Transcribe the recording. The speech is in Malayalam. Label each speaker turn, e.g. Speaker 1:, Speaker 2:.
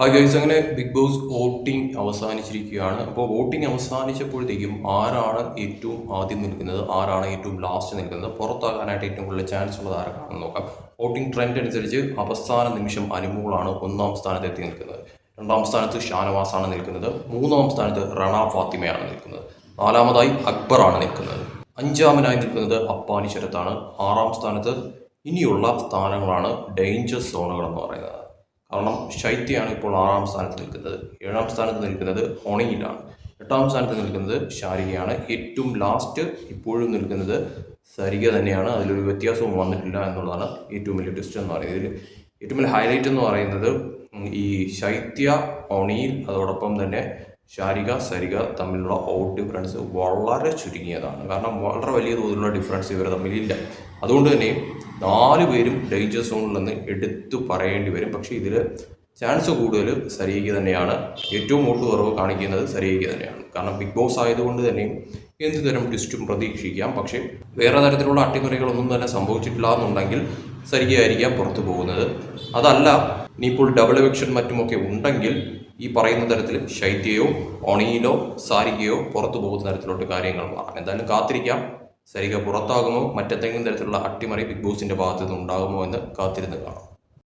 Speaker 1: ഹായ് ഗൈസ്, അങ്ങനെ ബിഗ് ബോസ് വോട്ടിംഗ് അവസാനിച്ചിരിക്കുകയാണ്. അപ്പോൾ വോട്ടിംഗ് അവസാനിച്ചപ്പോഴത്തേക്കും ആരാണ് ഏറ്റവും ആദ്യം നിൽക്കുന്നത്, ആരാണ് ഏറ്റവും ലാസ്റ്റ് നിൽക്കുന്നത്, പുറത്താകാനായിട്ട് ഏറ്റവും കൂടുതൽ ചാൻസ് ഉള്ളത് ആർക്കാണെന്ന് നോക്കാം. വോട്ടിംഗ് ട്രെൻഡ് അനുസരിച്ച് അവസാന നിമിഷം അനുമോളാണ് ഒന്നാം സ്ഥാനത്ത് എത്തി നിൽക്കുന്നത്. രണ്ടാം സ്ഥാനത്ത് ഷാനവാസാണ് നിൽക്കുന്നത്. മൂന്നാം സ്ഥാനത്ത് റണ ഫാത്തിമയാണ് നിൽക്കുന്നത്. നാലാമതായി അക്ബറാണ് നിൽക്കുന്നത്. അഞ്ചാമനായി നിൽക്കുന്നത് അപ്പാനി ശരത്താണ്. ആറാം സ്ഥാനത്ത് ഇനിയുള്ള സ്ഥാനങ്ങളാണ് ഡേഞ്ചർ സോണുകൾ എന്ന് പറയുന്നത്. കാരണം ശൈത്യയാണ് ഇപ്പോൾ ആറാം സ്ഥാനത്ത് നിൽക്കുന്നത്. ഏഴാം സ്ഥാനത്ത് നിൽക്കുന്നത് ഹൊണയിലാണ്. എട്ടാം സ്ഥാനത്ത് നിൽക്കുന്നത് ശാരികയാണ്. ഏറ്റവും ലാസ്റ്റ് ഇപ്പോഴും നിൽക്കുന്നത് സരിക തന്നെയാണ്. അതിലൊരു വ്യത്യാസവും വന്നിട്ടില്ല എന്നുള്ളതാണ് ഏറ്റവും വലിയ ട്വിസ്റ്റ് എന്ന് പറയുന്നത്. ഇതിൽ ഏറ്റവും വലിയ ഹൈലൈറ്റ് എന്ന് പറയുന്നത് ഈ ശൈത്യ, ഹൊണിയിൽ, അതോടൊപ്പം തന്നെ ശാരിക, സരിക തമ്മിലുള്ള ഔട്ട് ഡിഫറൻസ് വളരെ ചുരുങ്ങിയതാണ്. കാരണം വളരെ വലിയ തോതിലുള്ള ഡിഫറൻസ് ഇവർ തമ്മിലില്ല. അതുകൊണ്ട് തന്നെ 4 പേരും ഡേഞ്ചർ സോണിൽ നിന്ന് എടുത്തു പറയേണ്ടി വരും. പക്ഷേ ഇതിൽ ചാൻസ് കൂടുതൽ സരികയ്ക്ക് തന്നെയാണ്. ഏറ്റവും വോട്ട് കുറവ് കാണിക്കുന്നത് സരികയ്ക്ക് തന്നെയാണ്. കാരണം ബിഗ് ബോസ് ആയതുകൊണ്ട് തന്നെയും എന്ത് തരം ട്വിസ്റ്റും പ്രതീക്ഷിക്കാം. പക്ഷേ വേറെ തരത്തിലുള്ള അട്ടിമറികളൊന്നും തന്നെ സംഭവിച്ചിട്ടില്ല എന്നുണ്ടെങ്കിൽ സരികയായിരിക്കാം പുറത്തു പോകുന്നത്. അതല്ല, ഇനിയിപ്പോൾ ഡബിൾ എവിക്ഷൻ മറ്റുമൊക്കെ ഉണ്ടെങ്കിൽ ഈ പറയുന്ന തരത്തിൽ ശൈത്യയോ ഒണിയിലോ സാരികയോ പുറത്തു പോകുന്ന തരത്തിലോട്ട് കാര്യങ്ങൾ മാറാം. എന്തായാലും കാത്തിരിക്കാം. സരിക പുറത്താകുമോ, മറ്റെന്തെങ്കിലും തരത്തിലുള്ള അട്ടിമറി ബിഗ് ബോസിന്റെ ഭാഗത്തു നിന്ന് ഉണ്ടാകുമോ എന്ന് കാത്തിരുന്ന് കാണാം.